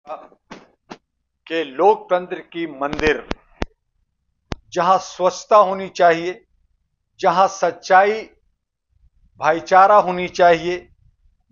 कि लोकतंत्र की मंदिर जहां स्वच्छता होनी चाहिए, जहां सच्चाई, भाईचारा होनी चाहिए,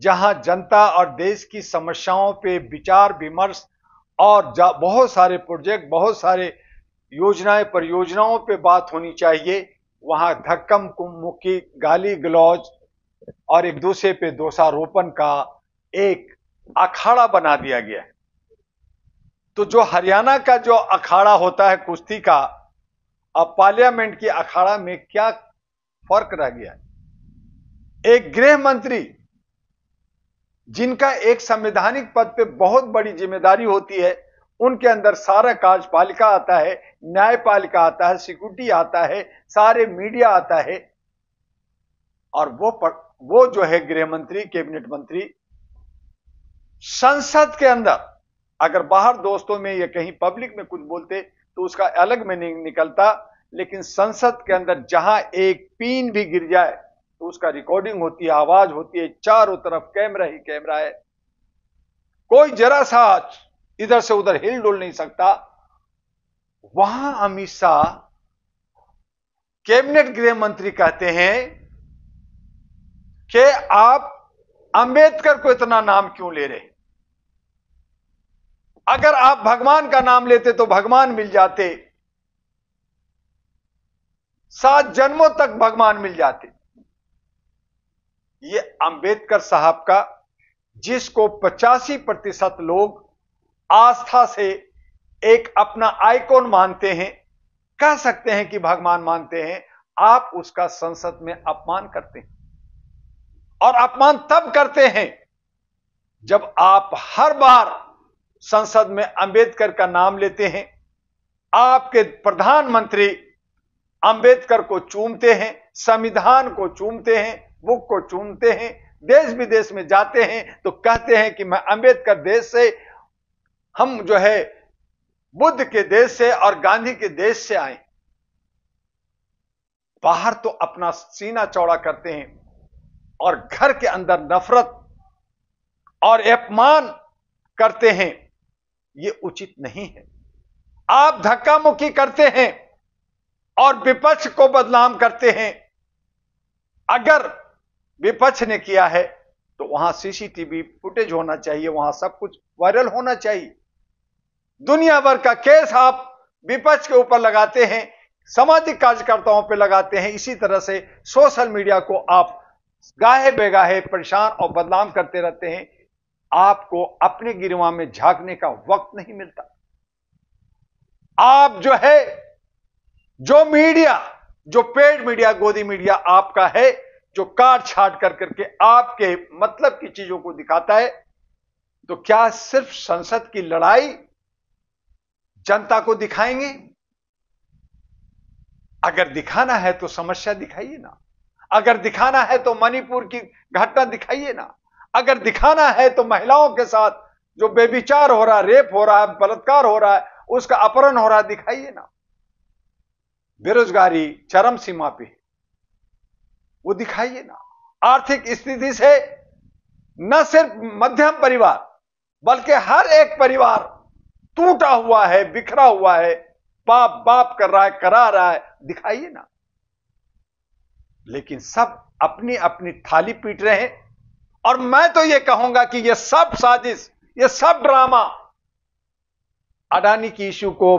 जहां जनता और देश की समस्याओं पे विचार विमर्श और बहुत सारे प्रोजेक्ट, बहुत सारे योजनाएं, परियोजनाओं पे बात होनी चाहिए, वहां धक्कम मुक्की, गाली गलौज और एक दूसरे पे दोषारोपण का एक अखाड़ा बना दिया गया है। तो जो हरियाणा का जो अखाड़ा होता है कुश्ती का, अब पार्लियामेंट की अखाड़ा में क्या फर्क रह गया है? एक गृह मंत्री जिनका एक संवैधानिक पद पे बहुत बड़ी जिम्मेदारी होती है, उनके अंदर सारा कार्यपालिका आता है, न्यायपालिका आता है, सिक्योरिटी आता है, सारे मीडिया आता है, और वो जो है गृह मंत्री, कैबिनेट मंत्री, संसद के अंदर अगर बाहर दोस्तों में या कहीं पब्लिक में कुछ बोलते तो उसका अलग मीनिंग निकलता, लेकिन संसद के अंदर जहां एक पीन भी गिर जाए तो उसका रिकॉर्डिंग होती है, आवाज होती है, चारों तरफ कैमरा ही कैमरा है, कोई जरा सा इधर से उधर हिल डुल नहीं सकता। वहां अमित शाह कैबिनेट गृह मंत्री कहते हैं कि आप अंबेडकर को इतना नाम क्यों ले रहे? अगर आप भगवान का नाम लेते तो भगवान मिल जाते, 7 जन्मों तक भगवान मिल जाते। ये अंबेडकर साहब का, जिसको 85% लोग आस्था से एक अपना आइकॉन मानते हैं, कह सकते हैं कि भगवान मानते हैं, आप उसका संसद में अपमान करते हैं। और अपमान तब करते हैं जब आप हर बार संसद में अंबेडकर का नाम लेते हैं, आपके प्रधानमंत्री अंबेडकर को चूमते हैं, संविधान को चूमते हैं, बुक को चूमते हैं, देश विदेश में जाते हैं तो कहते हैं कि मैं अंबेडकर देश से, हम जो है बुद्ध के देश से और गांधी के देश से आए। बाहर तो अपना सीना चौड़ा करते हैं और घर के अंदर नफरत और अपमान करते हैं। यह उचित नहीं है। आप धक्का मुक्की करते हैं और विपक्ष को बदनाम करते हैं। अगर विपक्ष ने किया है तो वहां सीसीटीवी फुटेज होना चाहिए, वहां सब कुछ वायरल होना चाहिए। दुनिया भर का केस आप विपक्ष के ऊपर लगाते हैं, सामाजिक कार्यकर्ताओं पर लगाते हैं, इसी तरह से सोशल मीडिया को आप गाहे बेगाहे परेशान और बदनाम करते रहते हैं। आपको अपने गिरवा में झांकने का वक्त नहीं मिलता। आप जो है, जो मीडिया, जो पेड मीडिया, गोदी मीडिया आपका है, जो काट छाट कर करके आपके मतलब की चीजों को दिखाता है, तो क्या सिर्फ संसद की लड़ाई जनता को दिखाएंगे? अगर दिखाना है तो समस्या दिखाइए ना। अगर दिखाना है तो मणिपुर की घटना दिखाइए ना। अगर दिखाना है तो महिलाओं के साथ जो बेविचार हो रहा है, रेप हो रहा है, बलात्कार हो रहा है, उसका अपहरण हो रहा है, दिखाइए ना। बेरोजगारी चरम सीमा पे, वो दिखाइए ना। आर्थिक स्थिति से न सिर्फ मध्यम परिवार बल्कि हर एक परिवार टूटा हुआ है, बिखरा हुआ है, बाप बाप कर रहा है, करा रहा है, दिखाइए ना। लेकिन सब अपनी अपनी थाली पीट रहे हैं। और मैं तो यह कहूंगा कि यह सब साजिश, यह सब ड्रामा, अडानी की इश्यू को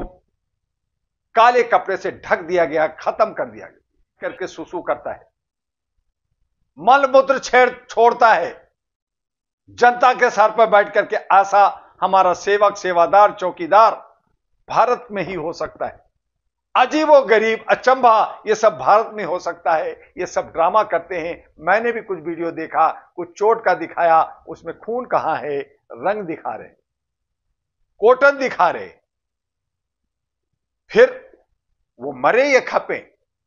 काले कपड़े से ढक दिया गया, खत्म कर दिया गया, करके सुसु करता है, मलमूत्र छोड़ता है, जनता के सर पर बैठ करके ऐसा हमारा सेवक, सेवादार, चौकीदार भारत में ही हो सकता है। अजीबो गरीब, अचंभा, ये सब भारत में हो सकता है। ये सब ड्रामा करते हैं। मैंने भी कुछ वीडियो देखा, कुछ चोट का दिखाया, उसमें खून कहां है, रंग दिखा रहे, कॉटन दिखा रहे, फिर वो मरे या खपे।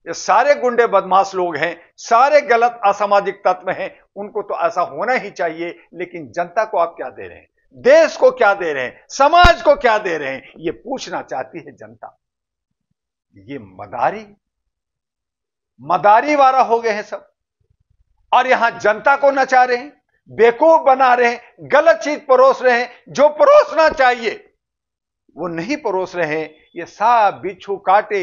ये सारे गुंडे बदमाश लोग हैं, सारे गलत असामाजिक तत्व हैं, उनको तो ऐसा होना ही चाहिए। लेकिन जनता को आप क्या दे रहे हैं, देश को क्या दे रहे हैं, समाज को क्या दे रहे हैं, ये पूछना चाहती है जनता। ये मदारी वाला हो गए हैं सब, और यहां जनता को नचा रहे हैं, बेवकूफ बना रहे हैं, गलत चीज परोस रहे हैं, जो परोसना चाहिए वो नहीं परोस रहे हैं। ये सांप बिच्छू कांटे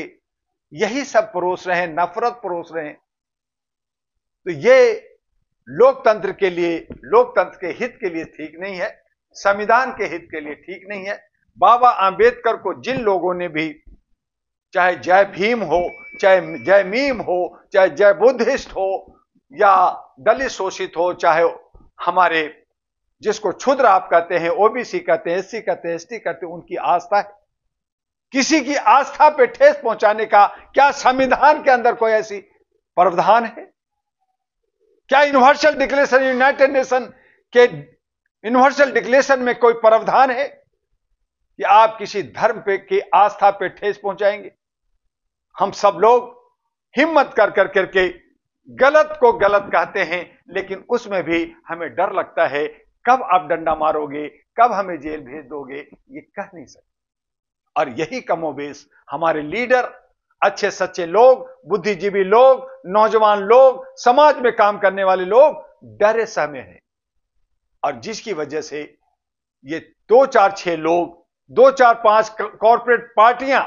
यही सब परोस रहे हैं, नफरत परोस रहे हैं। तो ये लोकतंत्र के लिए, लोकतंत्र के हित के लिए ठीक नहीं है, संविधान के हित के लिए ठीक नहीं है। बाबा आंबेडकर को जिन लोगों ने भी, चाहे जय भीम हो, चाहे जय मीम हो, चाहे जय बुद्धिस्ट हो, या दलित शोषित हो, चाहे हमारे जिसको क्षुद्र आप कहते हैं, ओबीसी कहते हैं, एससी कहते हैं, एसटी कहते हैं, उनकी आस्था है। किसी की आस्था पे ठेस पहुंचाने का क्या संविधान के अंदर कोई ऐसी प्रावधान है? क्या यूनिवर्सल डिक्लेरेशन, यूनाइटेड नेशन के यूनिवर्सल डिक्लेरेशन में कोई प्रावधान है कि आप किसी धर्म पे की आस्था पे ठेस पहुंचाएंगे? हम सब लोग हिम्मत कर करके गलत को गलत कहते हैं, लेकिन उसमें भी हमें डर लगता है कब आप डंडा मारोगे, कब हमें जेल भेज दोगे, ये कह नहीं सकते। और यही कमोबेश हमारे लीडर, अच्छे सच्चे लोग, बुद्धिजीवी लोग, नौजवान लोग, समाज में काम करने वाले लोग डरे सहमे हैं। और जिसकी वजह से ये 2-4-6 लोग, 2-4-5 कॉर्पोरेट पार्टियां,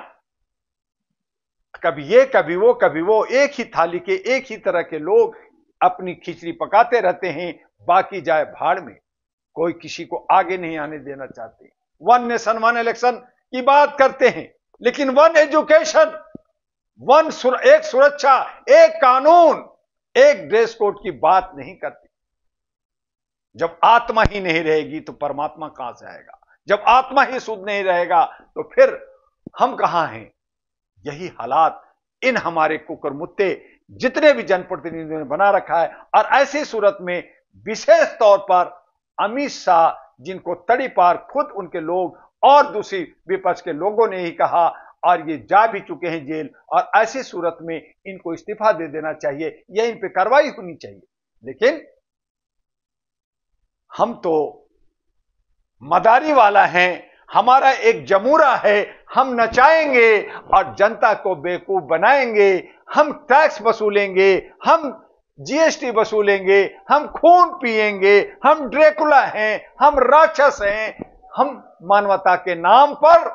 कभी ये कभी वो कभी वो, एक ही थाली के एक ही तरह के लोग अपनी खिचड़ी पकाते रहते हैं। बाकी जाए भाड़ में, कोई किसी को आगे नहीं आने देना चाहते। वन नेशन वन इलेक्शन की बात करते हैं, लेकिन वन एजुकेशन, एक सुरक्षा, एक कानून, एक ड्रेस कोड की बात नहीं करते। जब आत्मा ही नहीं रहेगी तो परमात्मा कहां से आएगा? जब आत्मा ही शुद्ध नहीं रहेगा तो फिर हम कहां हैं? यही हालात इन हमारे कुकरमुत्ते जितने भी जनप्रतिनिधियों ने बना रखा है। और ऐसी सूरत में विशेष तौर पर अमित शाह, जिनको तड़ी पार खुद उनके लोग और दूसरी विपक्ष के लोगों ने ही कहा, और ये जा भी चुके हैं जेल, और ऐसी सूरत में इनको इस्तीफा दे देना चाहिए या इन पे कार्रवाई होनी चाहिए। लेकिन हम तो मदारी वाला हैं, हमारा एक जमूरा है, हम नचाएंगे और जनता को बेवकूफ बनाएंगे। हम टैक्स वसूलेंगे, हम जीएसटी वसूलेंगे, हम खून पिएंगे, हम ड्रैकुला हैं, हम राक्षस हैं, हम मानवता के नाम पर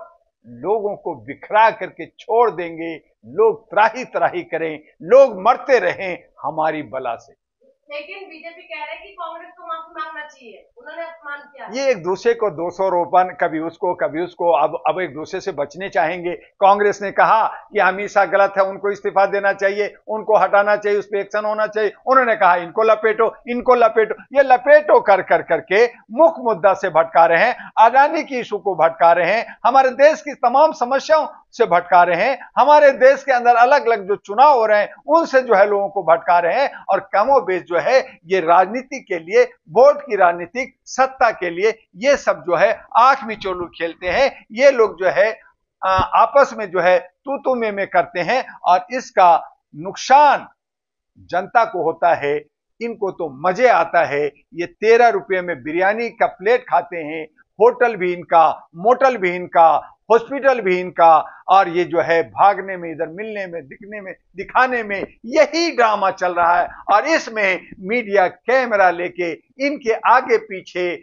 लोगों को बिखरा करके छोड़ देंगे। लोग त्राही त्राही करें, लोग मरते रहें हमारी बला से। लेकिन बीजेपी कह रहे हैं कि कांग्रेस को माफी मांगना चाहिए, उन्होंने अपमान किया। ये एक दूसरे को दोषारोपण, कभी उसको कभी उसको, अब एक दूसरे से बचने चाहेंगे। कांग्रेस ने कहा कि अमित शाह गलत है, उनको इस्तीफा देना चाहिए, उनको हटाना चाहिए, उस पर एक्शन होना चाहिए। उन्होंने कहा इनको लपेटो, इनको लपेटो। ये लपेटो कर करके मुख्य मुद्दा से भटका रहे हैं, अडानी की इशू को भटका रहे हैं, हमारे देश की तमाम समस्याओं से भटका रहे हैं, हमारे देश के अंदर अलग अलग जो चुनाव हो रहे हैं उनसे जो है लोगों को भटका रहे हैं। और कमोबेश जो है ये राजनीति के लिए, वोट की राजनीतिक सत्ता के लिए, ये सब जो है आंख में चोलू खेलते हैं। ये लोग जो है आपस में जो है तू में करते हैं, और इसका नुकसान जनता को होता है। इनको तो मजे आता है, ये 13 रुपए में बिरयानी का प्लेट खाते हैं, होटल भी इनका, मोटल भी इनका, हॉस्पिटल भी इनका, और ये जो है भागने में, इधर मिलने में, दिखने में, दिखाने में यही ड्रामा चल रहा है। और इसमें मीडिया कैमरा लेके इनके आगे पीछे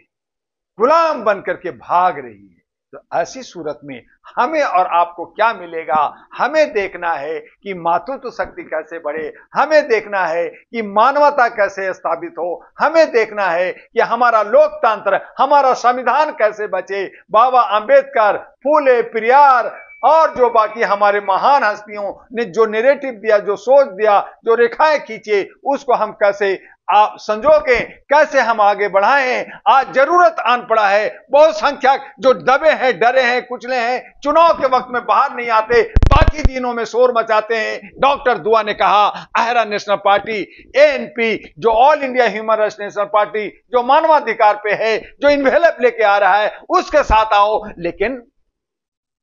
गुलाम बन करके भाग रही है। तो ऐसी सूरत में हमें और आपको क्या मिलेगा? हमें देखना है कि मातृत्व शक्ति कैसे बढ़े, हमें देखना है कि मानवता कैसे स्थापित हो, हमें देखना है कि हमारा लोकतंत्र, हमारा संविधान कैसे बचे। बाबा आंबेडकर, फूले, पेरियार और जो बाकी हमारे महान हस्तियों ने जो नैरेटिव दिया, जो सोच दिया, जो रेखाएं खींचे, उसको हम कैसे आप संजोगे, कैसे हम आगे बढ़ाएं। आज जरूरत आन पड़ा है। बहुत संख्यक जो दबे हैं, डरे हैं, कुचले हैं, चुनाव के वक्त में बाहर नहीं आते, बाकी दिनों में शोर मचाते हैं। डॉक्टर दुआ ने कहा आहरा नेशनल पार्टी, एएनपी जो all India human rights national party, जो मानवाधिकार पे है, जो इन्वेलप लेके आ रहा है, उसके साथ आओ। लेकिन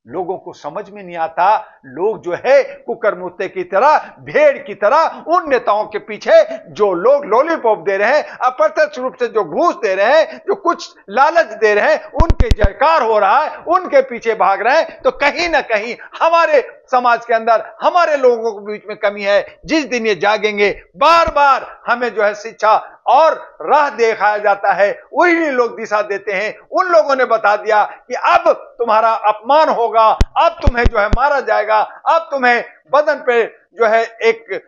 लोगों को समझ में नहीं आता। लोग जो है कुकरमुत्ते की तरह, भेड़ की तरह उन नेताओं के पीछे जो लोग लॉलीपॉप दे रहे हैं, अप्रत्यक्ष रूप से जो घूस दे रहे हैं, जो कुछ लालच दे रहे हैं, उनके जयकार हो रहा है, उनके पीछे भाग रहे हैं। तो कहीं ना कहीं हमारे समाज के अंदर हमारे लोगों के बीच में कमी है। जिस दिन ये जागेंगे, बार बार हमें जो है शिक्षा और राह दिखाया जाता है, वही लोग दिशा देते हैं। उन लोगों ने बता दिया कि अब तुम्हारा अपमान होगा, अब तुम्हें जो है मारा जाएगा, अब तुम्हें बदन पे जो है एक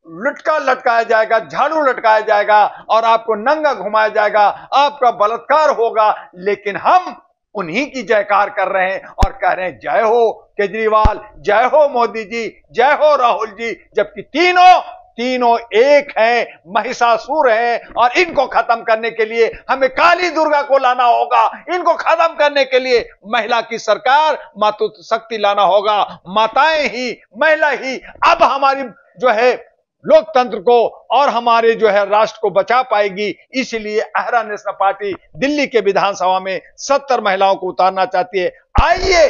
लटका लटकाया जाएगा, झाड़ू लटकाया जाएगा और आपको नंगा घुमाया जाएगा, आपका बलात्कार होगा। लेकिन हम उन्हीं की जयकार कर रहे हैं और कह रहे हैं जय हो केजरीवाल, जय हो मोदी जी, जय हो राहुल जी, जबकि तीनों एक हैं, महिषासुर हैं। और इनको खत्म करने के लिए हमें काली दुर्गा को लाना होगा। इनको खत्म करने के लिए महिला की सरकार, मातृ शक्ति लाना होगा। माताएं ही, महिला ही अब हमारी जो है लोकतंत्र को और हमारे जो है राष्ट्र को बचा पाएगी। इसलिए आहरा नेशनल पार्टी दिल्ली के विधानसभा में 70 महिलाओं को उतारना चाहती है। आइए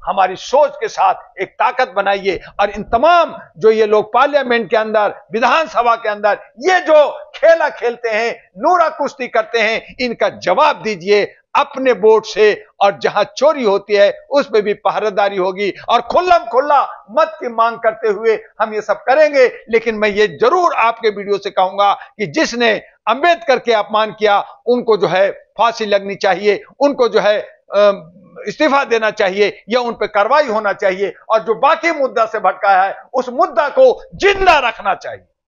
हमारी सोच के साथ एक ताकत बनाइए और इन तमाम जो ये लोग पार्लियामेंट के अंदर, विधानसभा के अंदर ये जो खेला खेलते हैं, नूरा कुश्ती करते हैं, इनका जवाब दीजिए अपने वोट से। और जहां चोरी होती है उस पे भी पहरेदारी होगी और खुल्लम खुल्ला मत की मांग करते हुए हम ये सब करेंगे। लेकिन मैं ये जरूर आपके वीडियो से कहूंगा कि जिसने अंबेडकर के अपमान किया उनको जो है फांसी लगनी चाहिए, उनको जो है इस्तीफा देना चाहिए या उन पर कार्रवाई होना चाहिए और जो बाकी मुद्दा से भटका है उस मुद्दा को जिंदा रखना चाहिए।